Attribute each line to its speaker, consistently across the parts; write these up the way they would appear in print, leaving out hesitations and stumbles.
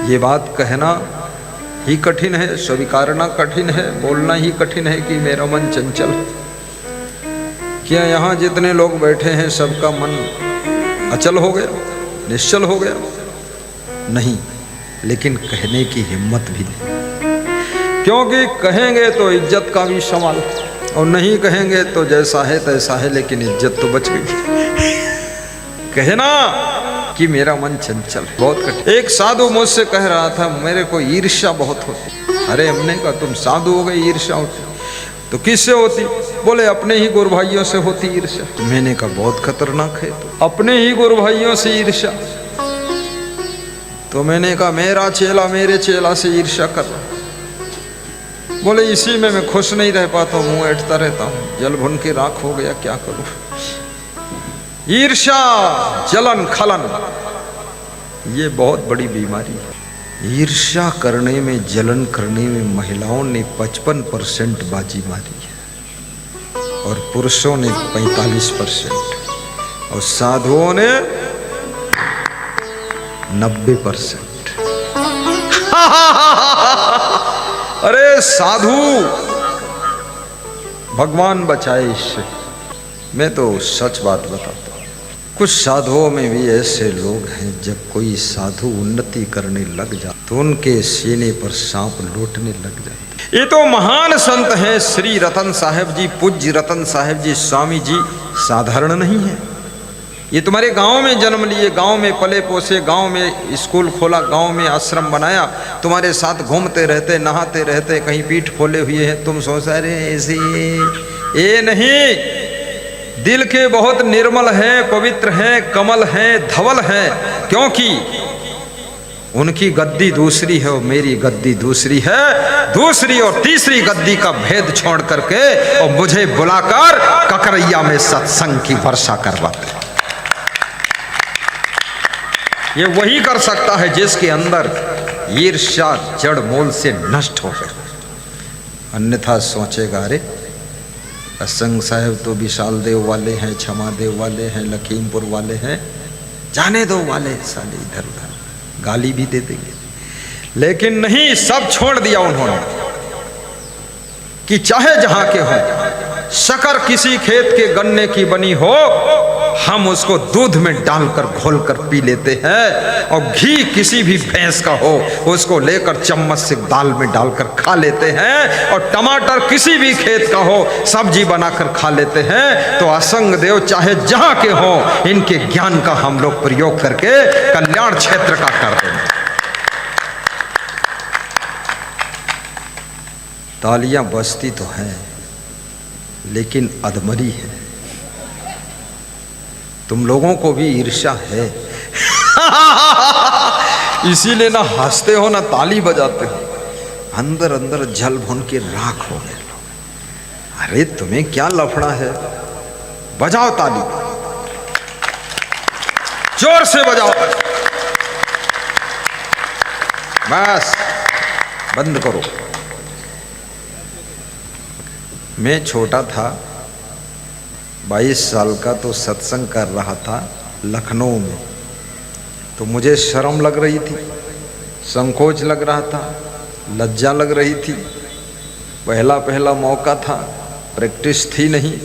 Speaker 1: ये बात कहना ही कठिन है, स्वीकारना कठिन है, बोलना ही कठिन है कि मेरा मन चंचल। क्या यहाँ जितने लोग बैठे हैं सबका मन अचल हो गया, निश्चल हो गया? नहीं, लेकिन कहने की हिम्मत भी नहीं, क्योंकि कहेंगे तो इज्जत का भी सवाल, और नहीं कहेंगे तो जैसा है तैसा है, लेकिन इज्जत तो बच गई। कहना कि मेरा मन चंचल बहुत कठिन। एक साधु मुझसे कह रहा था मेरे को ईर्ष्या बहुत होती। अरे हमने कहा तुम साधु हो गए, ईर्ष्या होती तो किससे होती? बोले अपने ही गुरु भाइयों से होती ईर्ष्या। तो मैंने कहा बहुत खतरनाक है, तो अपने ही गुरु भाइयों से ईर्ष्या। तो मैंने कहा मेरा चेला मेरे चेला से ईर्ष्या कर रहा। बोले इसी में मैं खुश नहीं रह पाता हूँ, मुंह ऐंठता रहता हूँ, जल भुन के राख हो गया, क्या करूँ? ईर्ष्या, जलन, खलन, ये बहुत बड़ी बीमारी है। ईर्ष्या करने में, जलन करने में महिलाओं ने 55% बाजी मारी है और पुरुषों ने 45% और साधुओं ने 90%। अरे साधु, भगवान बचाए इससे। मैं तो सच बात बताता हूँ, कुछ साधुओं में भी ऐसे लोग हैं जब कोई साधु उन्नति करने लग जाए तो उनके सीने पर सांप लौटने लग जाते। ये तो महान संत हैं, श्री रतन साहब जी, पूज्य रतन साहब जी, स्वामी जी साधारण नहीं है। ये तुम्हारे गांव में जन्म लिए, गांव में पले पोसे, गांव में स्कूल खोला, गांव में आश्रम बनाया, तुम्हारे साथ घूमते रहते, नहाते रहते, कहीं पीठ खोले हुए हैं। तुम सोच रहे ऐसे ये नहीं, दिल के बहुत निर्मल हैं, पवित्र हैं, कमल हैं, धवल हैं, क्योंकि उनकी गद्दी दूसरी है और मेरी गद्दी दूसरी है। दूसरी और तीसरी गद्दी का भेद छोड़ करके और मुझे बुलाकर ककरैया में सत्संग की वर्षा करवाते। ये वही कर सकता है जिसके अंदर ईर्ष्या जड़ मूल से नष्ट हो गए, अन्यथा सोचेगा अरे असंग साहब तो विशाल देव वाले हैं, क्षमा देव वाले हैं, लखीमपुर वाले हैं, जाने दो वाले साले इधर उधर गाली भी दे देंगे। लेकिन नहीं, सब छोड़ दिया उन्होंने कि चाहे जहां के हो, शक्कर किसी खेत के गन्ने की बनी हो, हम उसको दूध में डालकर घोलकर पी लेते हैं, और घी किसी भी भैंस का हो उसको लेकर चम्मच से दाल में डालकर खा लेते हैं, और टमाटर किसी भी खेत का हो सब्जी बनाकर खा लेते हैं। तो असंग देव चाहे जहां के हो, इनके ज्ञान का हम लोग प्रयोग करके कल्याण क्षेत्र का करते हैं। तालियां बजती तो हैं लेकिन अधमरी है। तुम लोगों को भी ईर्ष्या है, इसीलिए ना हंसते हो ना ताली बजाते हो, अंदर अंदर जल भुन के राख हो गए लोग। अरे तुम्हें क्या लफड़ा है? बजाओ ताली, जोर से बजाओ, बस बंद करो। मैं छोटा था, 22 साल का, तो सत्संग कर रहा था लखनऊ में। तो मुझे शर्म लग रही थी, संकोच लग रहा था, लज्जा लग रही थी। पहला पहला मौका था, प्रैक्टिस थी नहीं।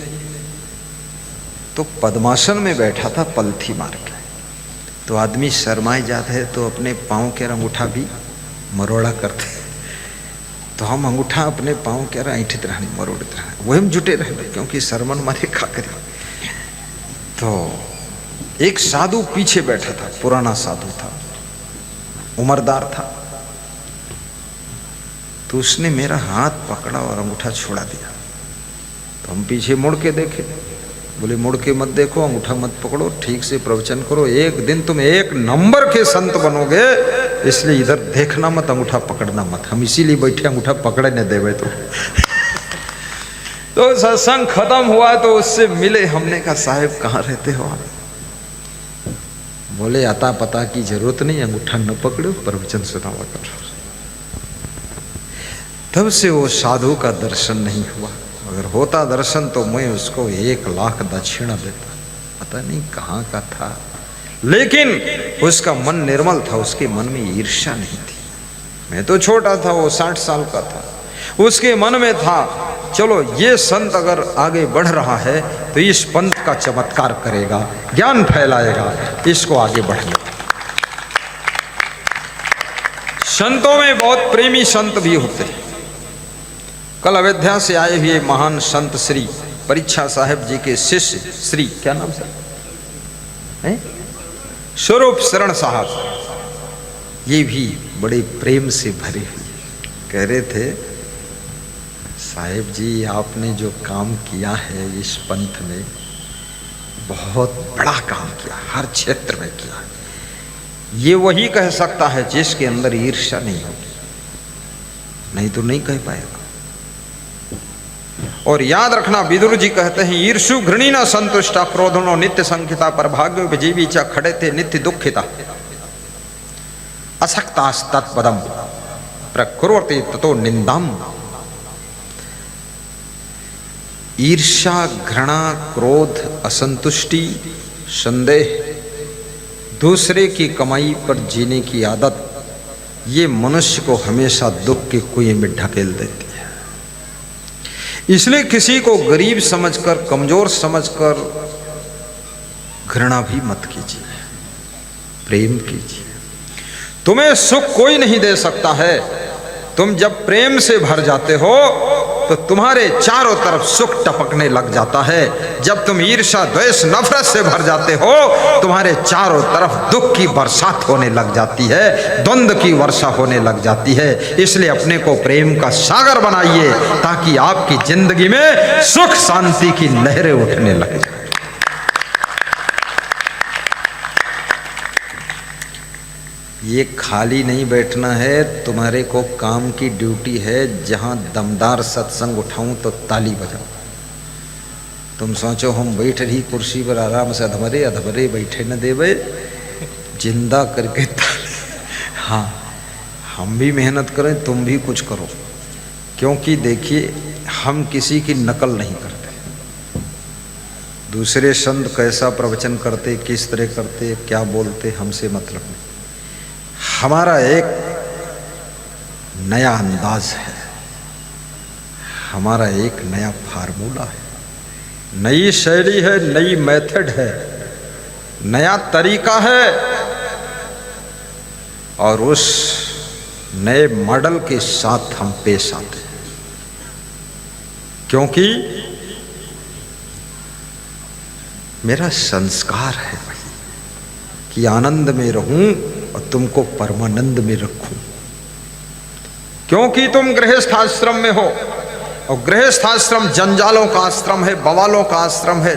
Speaker 1: तो पद्मासन में बैठा था पलथी मार के। तो आदमी शर्माए जाता है तो अपने पाँव के अंगूठा भी मरोड़ा करते। तो हम अंगूठा अपने पाँव के ऐंठित रहने, मरोड़ते रहने, वही हम जुटे रहे, क्योंकि शर्मन मारे खा करें। तो एक साधु पीछे बैठा था, पुराना साधु था, उम्रदार था। तो उसने मेरा हाथ पकड़ा और अंगूठा छोड़ा दिया। तो हम पीछे मुड़ के देखे, बोले मुड़ के मत देखो, अंगूठा मत पकड़ो, ठीक से प्रवचन करो, एक दिन तुम 1 नंबर के संत बनोगे, इसलिए इधर देखना मत, अंगूठा पकड़ना मत। हम इसीलिए बैठे, अंगूठा पकड़े न देवे। तो सत्संग खत्म हुआ तो उससे मिले, हमने कहा साहब कहाँ रहते हो आप? बोले अता पता की जरूरत नहीं, अंगूठा न पकड़ो, प्रवचन सुनावा करो। तब से वो साधु का दर्शन नहीं हुआ। अगर होता दर्शन तो मैं उसको 1 लाख दक्षिणा देता। पता नहीं कहाँ का था, लेकिन उसका मन निर्मल था, उसके मन में ईर्ष्या नहीं थी। मैं तो छोटा था, वो 60 साल का था, उसके मन में था चलो ये संत अगर आगे बढ़ रहा है तो इस पंथ का चमत्कार करेगा, ज्ञान फैलाएगा, इसको आगे बढ़ने। संतों में बहुत प्रेमी संत भी होते हैं। कल अयोध्या से आए हुए महान संत श्री परीक्षा साहब जी के शिष्य श्री क्या नाम है स्वरूप शरण साहब, ये भी बड़े प्रेम से भरे हुए कह रहे थे साहेब जी आपने जो काम किया है इस पंथ में बहुत बड़ा काम किया, हर क्षेत्र में किया। ये वही कह सकता है जिसके अंदर ईर्ष्या नहीं होगी, नहीं तो नहीं कह पाएगा। और याद रखना विदुर जी कहते हैं ईर्षु घृणी न संतुष्टा क्रोधनो नित्य संखिता पर भाग्य विजीवी च खड़े थे नित्य दुखिता असक्तास तत्पदम प्रकुर्वते ततो निंदाम। ईर्ष्या, घृणा, क्रोध, असंतुष्टि, संदेह, दूसरे की कमाई पर जीने की आदत, ये मनुष्य को हमेशा दुख के कुएं में ढकेल देती है। इसलिए किसी को गरीब समझकर, कमजोर समझकर घृणा भी मत कीजिए, प्रेम कीजिए। तुम्हें सुख कोई नहीं दे सकता है। तुम जब प्रेम से भर जाते हो तो तुम्हारे चारों तरफ सुख टपकने लग जाता है। जब तुम ईर्ष्या, द्वेष, नफरत से भर जाते हो तुम्हारे चारों तरफ दुख की बरसात होने लग जाती है, द्वंद्व की वर्षा होने लग जाती है। इसलिए अपने को प्रेम का सागर बनाइए ताकि आपकी जिंदगी में सुख शांति की लहरें उठने लग जाए। ये खाली नहीं बैठना है, तुम्हारे को काम की ड्यूटी है। जहां दमदार सत्संग उठाऊं तो ताली बजाओ। तुम सोचो हम बैठ रही कुर्सी पर आराम से अधमरे अधमरे बैठे न देवे, जिंदा करके ताली। हाँ, हम भी मेहनत करें, तुम भी कुछ करो, क्योंकि देखिए हम किसी की नकल नहीं करते। दूसरे संत कैसा प्रवचन करते, किस तरह करते, क्या बोलते, हमसे मतलब नहीं। हमारा एक नया अंदाज है, हमारा एक नया फार्मूला है, नई शैली है, नई मेथड है, नया तरीका है। और उस नए मॉडल के साथ हम पेश आते हैं, क्योंकि मेरा संस्कार है भाई कि आनंद में रहूं और तुमको परमानंद में रखूं। क्योंकि तुम गृहस्थ आश्रम में हो और गृहस्थ आश्रम जंजालों का आश्रम है, बवालों का आश्रम है,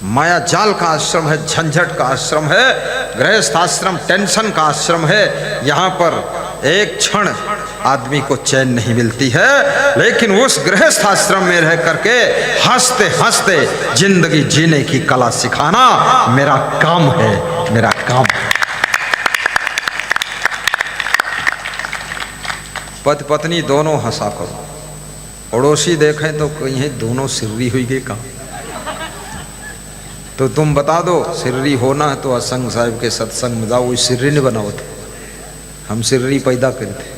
Speaker 1: माया जाल का आश्रम है, झंझट का आश्रम है। गृहस्थ आश्रम टेंशन का आश्रम है। यहाँ पर एक क्षण आदमी को चैन नहीं मिलती है। लेकिन उस गृहस्थ आश्रम में रह करके हंसते हंसते जिंदगी जीने की कला सिखाना मेरा काम है, मेरा काम है। पति पत्नी दोनों हंसा करो, पड़ोसी देखें तो कहीं दोनों सिर्री हुई गए काम। तो तुम बता दो सिर्री होना है तो असंग साहिब के सत्संग में जाओ। वो सिर्री नहीं बनाओ थे, हम सिर्री पैदा करे थे।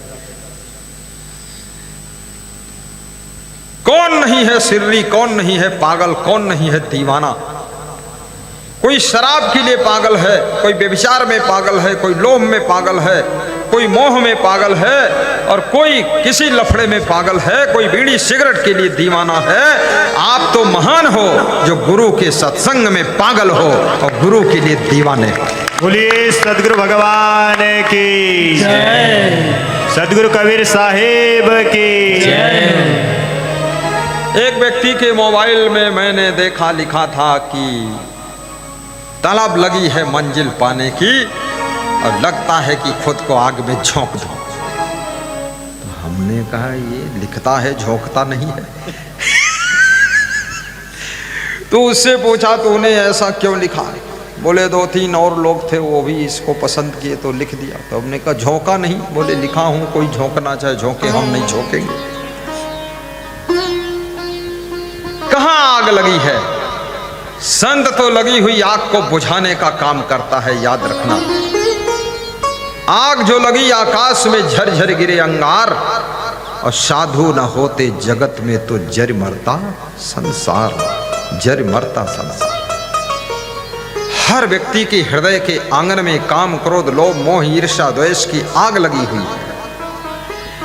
Speaker 1: कौन नहीं है सिर्री, कौन नहीं है पागल, कौन नहीं है दीवाना। कोई शराब के लिए पागल है, कोई व्यभिचार में पागल है, कोई लोभ में पागल है, कोई मोह में पागल है, और कोई किसी लफड़े में पागल है, कोई बीड़ी सिगरेट के लिए दीवाना है। आप तो महान हो जो गुरु के सत्संग में पागल हो और गुरु के लिए दीवाने हो।
Speaker 2: बोलिए सदगुरु भगवान की जय, सदगुरु कबीर साहिब की जय।
Speaker 1: एक व्यक्ति के मोबाइल में मैंने देखा, लिखा था कि तलब लगी है मंजिल पाने की और लगता है कि खुद को आग में झोंक दो। तो हमने कहा ये लिखता है, झोंकता नहीं है। तो उससे पूछा तो उन्हें ऐसा क्यों लिखा? बोले 2-3 और लोग थे वो भी इसको पसंद किए तो लिख दिया। तो हमने कहा झोंका नहीं? बोले लिखा हूं, कोई झोंकना चाहे झोंके, हम नहीं झोंकेंगे। कहां आग लगी है? संत तो लगी हुई आग को बुझाने का काम करता है, याद रखना। आग जो लगी आकाश में झरझर गिरे अंगार, और साधु न होते जगत में तो जर मरता संसार, जर मरता संसार। हर व्यक्ति के हृदय के आंगन में काम, क्रोध, लोभ, मोह, ईर्ष्या, द्वेष की आग लगी हुई है।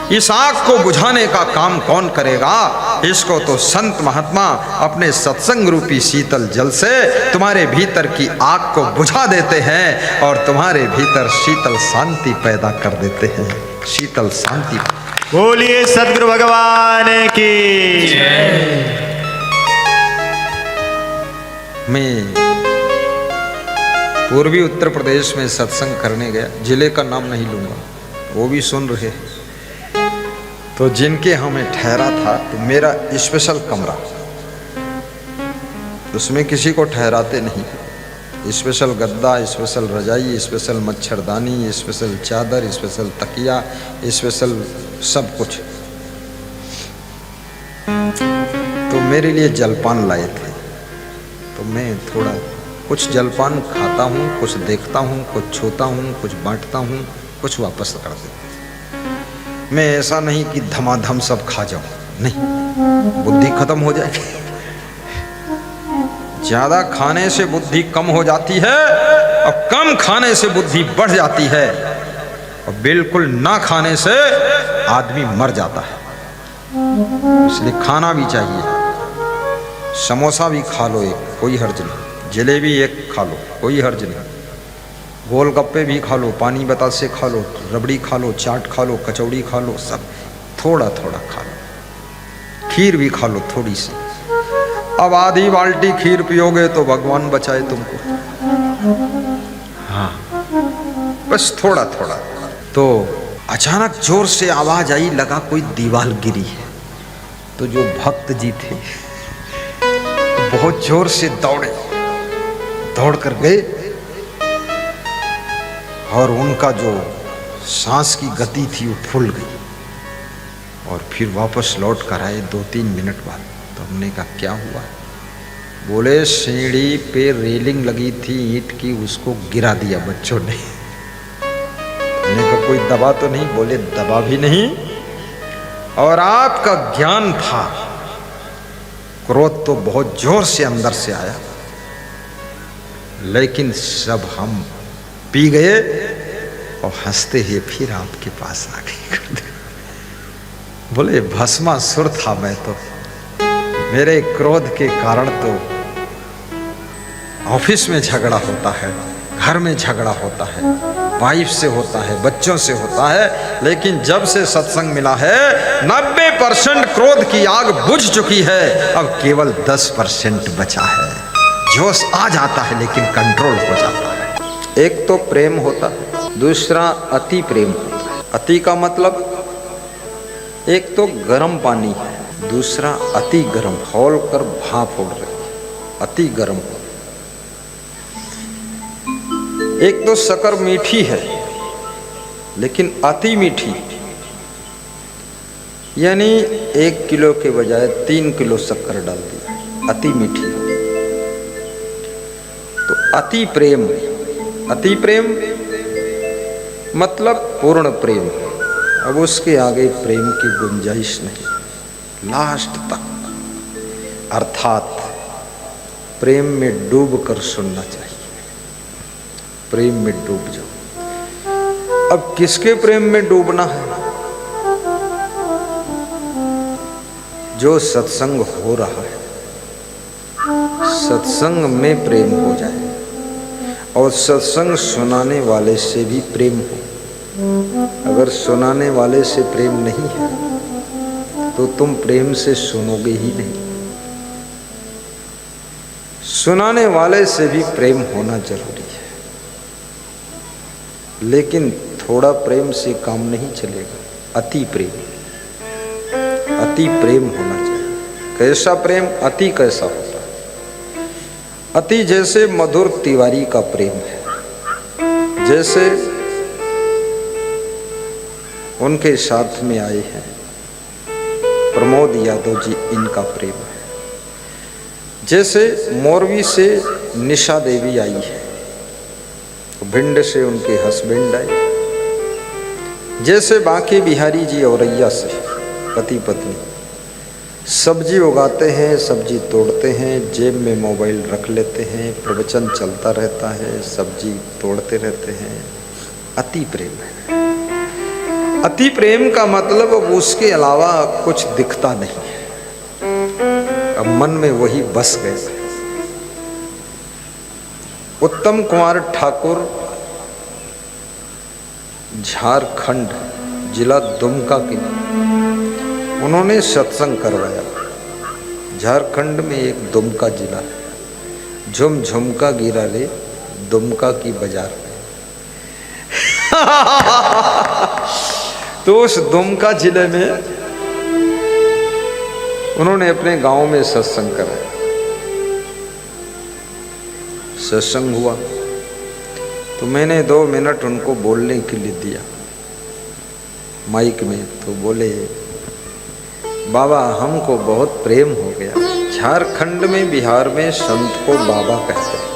Speaker 1: इस आग को बुझाने का काम कौन करेगा? इसको तो संत महात्मा अपने सत्संग रूपी शीतल जल से तुम्हारे भीतर की आग को बुझा देते हैं और तुम्हारे भीतर शीतल शांति पैदा कर देते हैं, शीतल शांति।
Speaker 2: बोलिए सद्गुरु भगवान की।
Speaker 1: मैं पूर्वी उत्तर प्रदेश में सत्संग करने गया, जिले का नाम नहीं लूंगा, वो भी सुन रहे। तो जिनके हमें ठहरा था, तो मेरा स्पेशल कमरा, उसमें किसी को ठहराते नहीं। स्पेशल गद्दा, स्पेशल रजाई, स्पेशल मच्छरदानी, स्पेशल चादर, स्पेशल तकिया, स्पेशल सब कुछ। तो मेरे लिए जलपान लाए थे, तो मैं थोड़ा कुछ जलपान खाता हूँ, कुछ देखता हूँ, कुछ छूता हूँ, कुछ बांटता हूँ, कुछ वापस कर देता हूँ। मैं ऐसा नहीं कि धमाधम सब खा जाऊं, नहीं, बुद्धि खत्म हो जाएगी। ज्यादा खाने से बुद्धि कम हो जाती है और कम खाने से बुद्धि बढ़ जाती है, और बिल्कुल ना खाने से आदमी मर जाता है। इसलिए खाना भी चाहिए। समोसा भी खा लो एक, कोई हर्ज नहीं। जलेबी एक खा लो, कोई हर्ज नहीं। गोलगप्पे भी खा लो, पानी बतासे खा लो, रबड़ी खा लो, चाट खा लो, कचौड़ी खा लो, सब थोड़ा थोड़ा खा लो। खीर भी खा लो थोड़ी सी। अब आधी बाल्टी खीर पियोगे तो भगवान बचाए तुमको। हाँ, बस थोड़ा थोड़ा। तो अचानक जोर से आवाज आई, लगा कोई दीवार गिरी है। तो जो भक्त जी थे बहुत जोर से दौड़े, दौड़ कर गए, और उनका जो सांस की गति थी वो फूल गई, और फिर वापस लौट कर आए 2-3 मिनट बाद। तो हमने कहा क्या हुआ? बोले सीढ़ी पे रेलिंग लगी थी ईंट की, उसको गिरा दिया बच्चों ने। हमने कहा कोई दबा तो नहीं? बोले दबा भी नहीं, और आपका ज्ञान था। क्रोध तो बहुत जोर से अंदर से आया, लेकिन सब हम पी गए और हंसते हुए फिर आपके पास आ गए। बोले भस्मासुर था मैं तो, मेरे क्रोध के कारण तो ऑफिस में झगड़ा होता है, घर में झगड़ा होता है, वाइफ से होता है, बच्चों से होता है, लेकिन जब से सत्संग मिला है 90% क्रोध की आग बुझ चुकी है, अब केवल 10% बचा है। जोश आ जाता है लेकिन कंट्रोल हो जाता है। एक तो प्रेम होता है, दूसरा अति प्रेम होता है। अति का मतलब एक तो गर्म पानी है, दूसरा अति गर्म, खौल कर भाप उड़ रही है, अति गर्म। एक तो शक्कर मीठी है लेकिन अति मीठी, यानी 1 किलो के बजाय 3 किलो शक्कर डाल दी, अति मीठी। तो अति प्रेम, अति प्रेम मतलब पूर्ण प्रेम। अब उसके आगे प्रेम की गुंजाइश नहीं, लास्ट तक। अर्थात प्रेम में डूब कर सुनना चाहिए, प्रेम में डूब जाओ। अब किसके प्रेम में डूबना है? जो सत्संग हो रहा है, सत्संग में प्रेम हो जाए, और सत्संग सुनाने वाले से भी प्रेम हो। अगर सुनाने वाले से प्रेम नहीं है तो तुम प्रेम से सुनोगे ही नहीं। सुनाने वाले से भी प्रेम होना जरूरी है, लेकिन थोड़ा प्रेम से काम नहीं चलेगा। अति प्रेम, अति प्रेम होना चाहिए। कैसा प्रेम? अति कैसा होता है? अति जैसे मधुर तिवारी का प्रेम है, जैसे उनके साथ में आए हैं प्रमोद यादव जी, इनका प्रेम है। जैसे मोरवी से निशा देवी आई है, भिंड से उनके हस्बैंड आए, जैसे बांके बिहारी जी औरैया से पति पत्नी सब्जी उगाते हैं, सब्जी तोड़ते हैं, जेब में मोबाइल रख लेते हैं, प्रवचन चलता रहता है, सब्जी तोड़ते रहते हैं। अति प्रेम है। अति प्रेम का मतलब अब उसके अलावा कुछ दिखता नहीं है, अब मन में वही बस गए। उत्तम कुमार ठाकुर झारखंड जिला दुमका के, उन्होंने सत्संग करवाया। झारखंड में एक दुमका जिला है, झुम झुमका गिरा रे दुमका की बाजार में। तो उस दुमका जिले में उन्होंने अपने गांव में सत्संग कराया। सत्संग हुआ तो मैंने 2 मिनट उनको बोलने के लिए दिया माइक में। तो बोले, बाबा हमको बहुत प्रेम हो गया। झारखंड में, बिहार में संत को बाबा कहते हैं।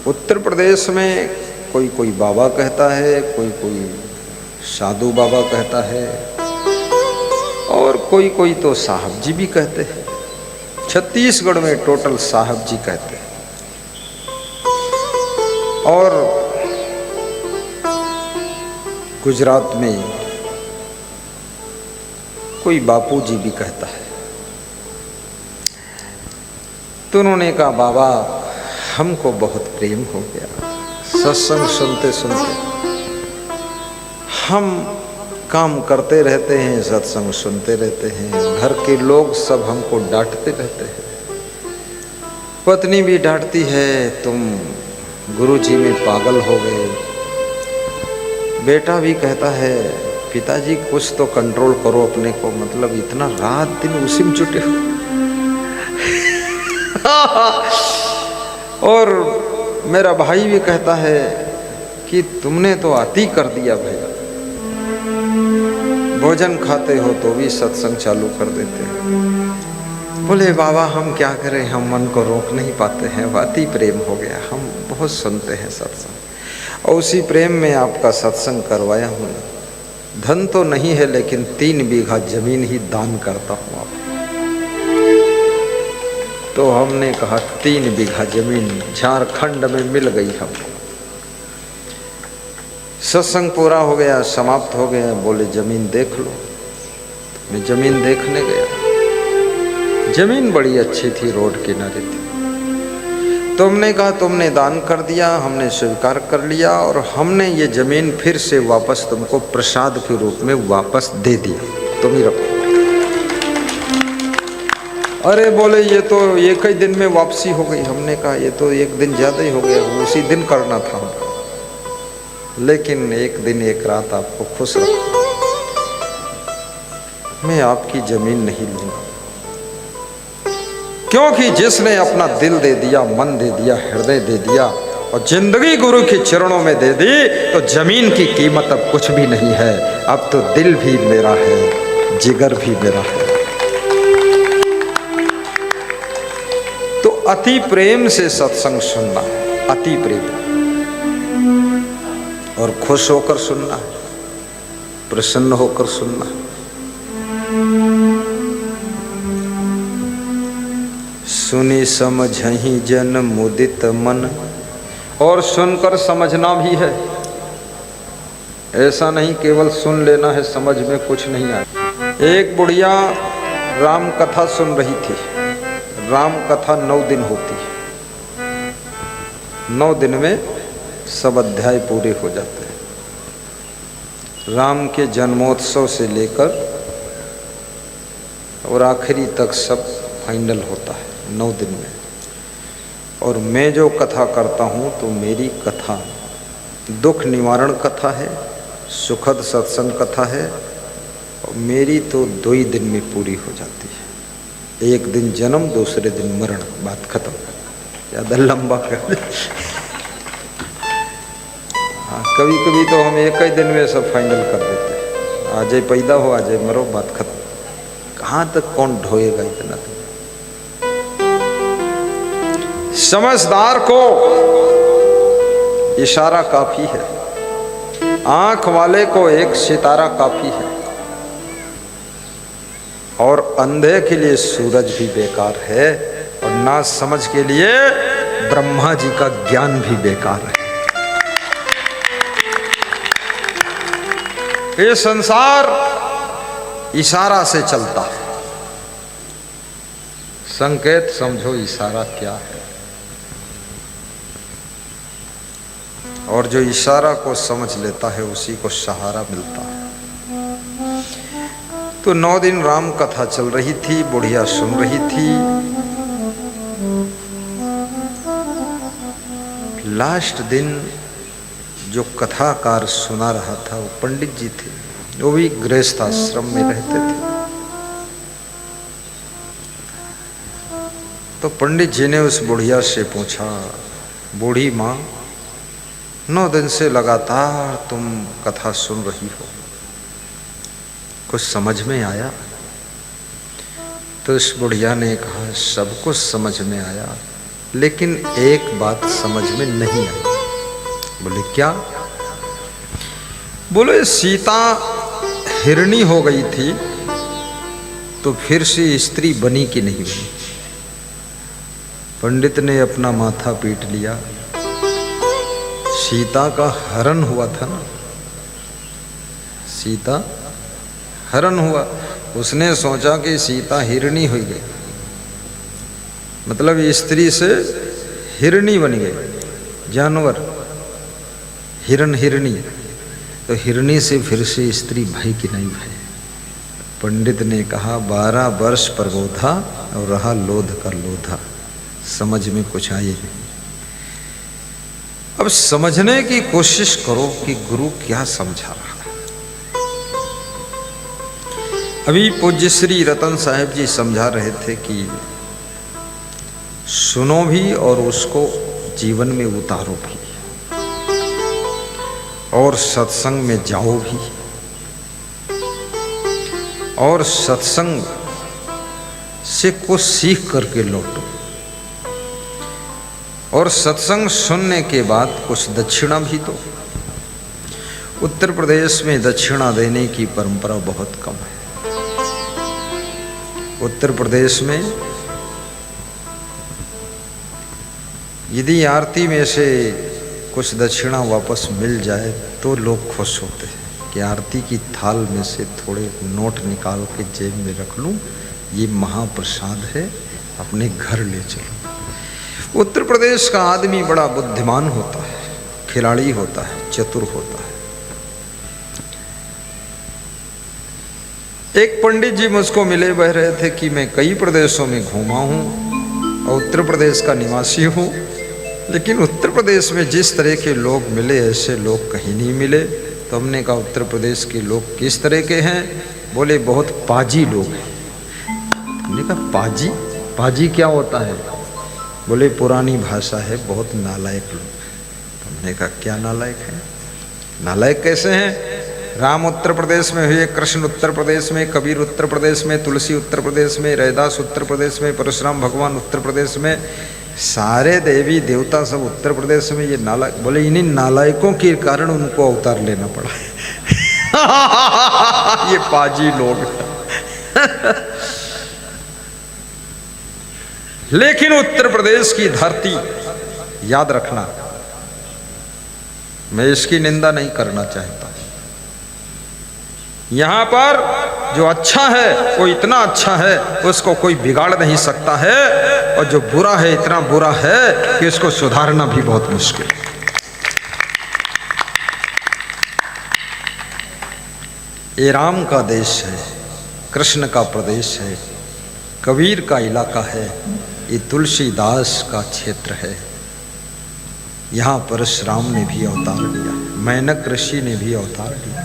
Speaker 1: उत्तर प्रदेश में कोई कोई बाबा कहता है, कोई कोई साधु बाबा कहता है, और कोई कोई तो साहब जी भी कहते हैं। छत्तीसगढ़ में टोटल साहब जी कहते हैं, और गुजरात में कोई बापू जी भी कहता है। तो उन्होंने कहा, बाबा हमको बहुत प्रेम हो गया। सत्संग सुनते सुनते हम काम करते रहते हैं, सत्संग सुनते रहते हैं, घर के लोग सब हमको डांटते रहते हैं। पत्नी भी डांटती है, तुम गुरुजी में पागल हो गए। बेटा भी कहता है, पिताजी कुछ तो कंट्रोल करो अपने को, मतलब इतना रात दिन उसी में जुटे हो। और मेरा भाई भी कहता है कि तुमने तो अति कर दिया भाई, भोजन खाते हो तो भी सत्संग चालू कर देते हो। बोले, बाबा हम क्या करें, हम मन को रोक नहीं पाते हैं, अति प्रेम हो गया, हम बहुत सुनते हैं सत्संग, और उसी प्रेम में आपका सत्संग करवाया हूँ। धन तो नहीं है, लेकिन 3 बीघा जमीन ही दान करता हूँ आप। तो हमने कहा 3 बीघा जमीन झारखंड में मिल गई हमको। सत्संग पूरा हो गया, समाप्त हो गया। बोले, जमीन देख लो। मैं जमीन देखने गया, जमीन बड़ी अच्छी थी, रोड किनारे थी। तो हमने कहा, तुमने दान कर दिया, हमने स्वीकार कर लिया, और हमने ये जमीन फिर से वापस तुमको प्रसाद के रूप में वापस दे दिया, तुम ही रखो। अरे बोले, ये तो एक ही दिन में वापसी हो गई। हमने कहा, ये तो एक दिन ज़्यादा ही हो गया, उसी दिन करना था हमको, लेकिन एक दिन एक रात आपको खुश रखो। मैं आपकी जमीन नहीं लूँगा, क्योंकि जिसने अपना दिल दे दिया, मन दे दिया, हृदय दे दिया, और जिंदगी गुरु के चरणों में दे दी, तो जमीन की कीमत अब कुछ भी नहीं है। अब तो दिल भी मेरा है, जिगर भी मेरा है। तो अति प्रेम से सत्संग सुनना है, अति प्रेम, और खुश होकर सुनना है, प्रसन्न होकर सुनना है। सुनी समझहि जन मुदित मन, और सुनकर समझना भी है। ऐसा नहीं केवल सुन लेना है, समझ में कुछ नहीं आया। एक बुढ़िया राम कथा सुन रही थी। राम कथा 9 दिन होती है, 9 दिन में सब अध्याय पूरे हो जाते हैं। राम के जन्मोत्सव से लेकर और आखिरी तक सब फाइनल होता है 9 दिन में। और मैं जो कथा करता हूँ, तो मेरी कथा दुख निवारण कथा है, सुखद सत्संग कथा है, और मेरी तो 2 ही दिन में पूरी हो जाती है। एक दिन जन्म, दूसरे दिन मरण, बात खत्म। ज़्यादा लंबा कर हाँ, कभी कभी तो हम एक ही दिन में सब फाइनल कर देते हैं। आज ही पैदा हो, आज ही मरो, बात खत्म। कहां तक कौन ढोएगा इतना? तो समझदार को इशारा काफी है, आंख वाले को एक सितारा काफी है, और अंधे के लिए सूरज भी बेकार है, और ना समझ के लिए ब्रह्मा जी का ज्ञान भी बेकार है। ये संसार इशारा से चलता है। संकेत समझो इशारा क्या है, और जो इशारा को समझ लेता है उसी को सहारा मिलता है। तो 9 दिन राम कथा चल रही थी, बुढ़िया सुन रही थी। लास्ट दिन जो कथाकार सुना रहा था वो पंडित जी थे, वो भी गृहस्थ आश्रम में रहते थे। तो पंडित जी ने उस बुढ़िया से पूछा, बूढ़ी माँ 9 दिन से लगातार तुम कथा सुन रही हो, कुछ समझ में आया? तो उस बुढ़िया ने कहा, सब कुछ समझ में आया, लेकिन एक बात समझ में नहीं आई। बोले क्या? बोले सीता हिरणी हो गई थी तो फिर से स्त्री बनी कि नहीं बनी? पंडित ने अपना माथा पीट लिया। सीता का हरण हुआ था ना, सीता हरण हुआ, उसने सोचा कि सीता हिरणी हो गई, मतलब स्त्री से हिरणी बन गई, जानवर, हिरण हिरणी, तो हिरणी से फिर से स्त्री भाई कि नहीं भाई? पंडित ने कहा 12 वर्ष प्रबोधा और रहा लोध का लोधा, समझ में कुछ आए नहीं। अब समझने की कोशिश करो कि गुरु क्या समझा रहा है। अभी पूज्य श्री रतन साहिब जी समझा रहे थे कि सुनो भी और उसको जीवन में उतारो भी, और सत्संग में जाओ भी, और सत्संग से कुछ सीख करके लौटो, और सत्संग सुनने के बाद कुछ दक्षिणा भी दो। उत्तर प्रदेश में दक्षिणा देने की परंपरा बहुत कम है। उत्तर प्रदेश में यदि आरती में से कुछ दक्षिणा वापस मिल जाए तो लोग खुश होते हैं कि आरती की थाल में से थोड़े नोट निकाल के जेब में रख लूं, ये महाप्रसाद है, अपने घर ले चलो। उत्तर प्रदेश का आदमी बड़ा बुद्धिमान होता है, खिलाड़ी होता है, चतुर होता है। एक पंडित जी मुझको मिले, बह रहे थे कि मैं कई प्रदेशों में घूमा हूँ और उत्तर प्रदेश का निवासी हूँ, लेकिन उत्तर प्रदेश में जिस तरह के लोग मिले ऐसे लोग कहीं नहीं मिले। तो हमने कहा उत्तर प्रदेश के लोग किस तरह के हैं? बोले बहुत पाजी लोग हैं। हमने कहा पाजी? पाजी क्या होता है? बोले पुरानी भाषा है, बहुत नालायक लोग। हमने कहा क्या नालायक है? नालायक कैसे हैं? राम उत्तर प्रदेश में हुए, कृष्ण उत्तर प्रदेश में, कबीर उत्तर प्रदेश में, तुलसी उत्तर प्रदेश में, रैदास उत्तर प्रदेश में, परशुराम भगवान उत्तर प्रदेश में, सारे देवी देवता सब उत्तर प्रदेश में। ये नालायक? बोले इन्हीं नालायकों के कारण उनको अवतार लेना पड़ा ये पाजी लोग लेकिन उत्तर प्रदेश की धरती, याद रखना, मैं इसकी निंदा नहीं करना चाहता, यहां पर जो अच्छा है वो इतना अच्छा है उसको कोई बिगाड़ नहीं सकता है, और जो बुरा है इतना बुरा है कि इसको सुधारना भी बहुत मुश्किल है। ये राम का देश है, कृष्ण का प्रदेश है, कबीर का इलाका है, ये तुलसीदास का क्षेत्र है। यहाँ परशुराम ने भी अवतार लिया, मैनक ऋषि ने भी अवतार लिया।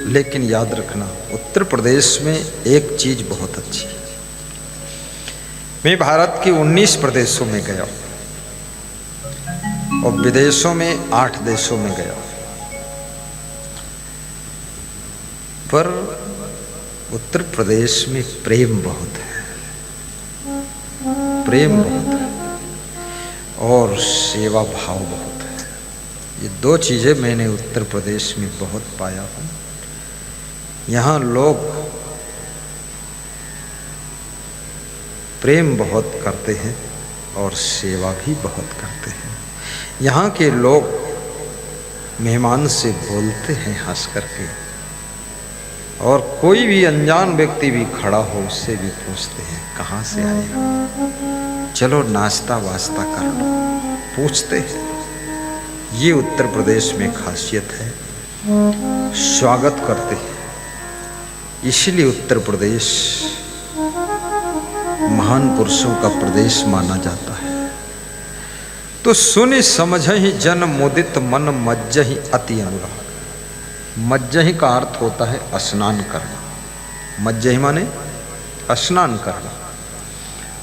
Speaker 1: लेकिन याद रखना उत्तर प्रदेश में एक चीज बहुत अच्छी है। मैं भारत के 19 प्रदेशों में गया और विदेशों में 8 देशों में गया, पर उत्तर प्रदेश में प्रेम बहुत है, प्रेम बहुत है और सेवा भाव बहुत है। ये दो चीज़ें मैंने उत्तर प्रदेश में बहुत पाया हूँ। यहाँ लोग प्रेम बहुत करते हैं और सेवा भी बहुत करते हैं। यहाँ के लोग मेहमान से बोलते हैं हंस करके, और कोई भी अनजान व्यक्ति भी खड़ा हो उससे भी पूछते हैं कहाँ से आए हो, चलो नाश्ता वास्ता कर लो, पूछते हैं। ये उत्तर प्रदेश में खासियत है, स्वागत करते हैं। इसलिए उत्तर प्रदेश महान पुरुषों का प्रदेश माना जाता है। तो सुनि समझहि जन मुदित मन मज्जहि अति अनुराग। मज्जहि का अर्थ होता है स्नान करना, मज्जहि माने स्नान करना।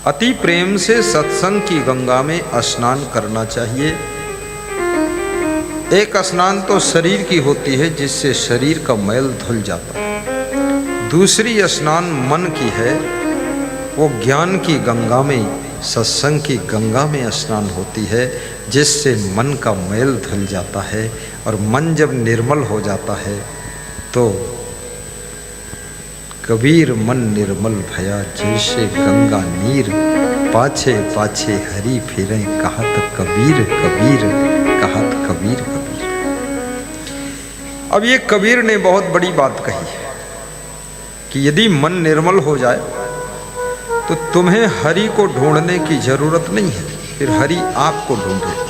Speaker 1: अति प्रेम से सत्संग की गंगा में स्नान करना चाहिए। एक स्नान तो शरीर की होती है जिससे शरीर का मैल धुल जाता है, दूसरी स्नान मन की है, वो ज्ञान की गंगा में, सत्संग की गंगा में स्नान होती है जिससे मन का मैल धुल जाता है। और मन जब निर्मल हो जाता है तो कबीर मन निर्मल भया जैसे गंगा नीर, पाछे पाछे हरि फिरे कहत कबीर कबीर, कहत कबीर कबीर। अब ये कबीर ने बहुत बड़ी बात कही है कि यदि मन निर्मल हो जाए तो तुम्हें हरि को ढूंढने की जरूरत नहीं है, फिर हरि आपको ढूंढे।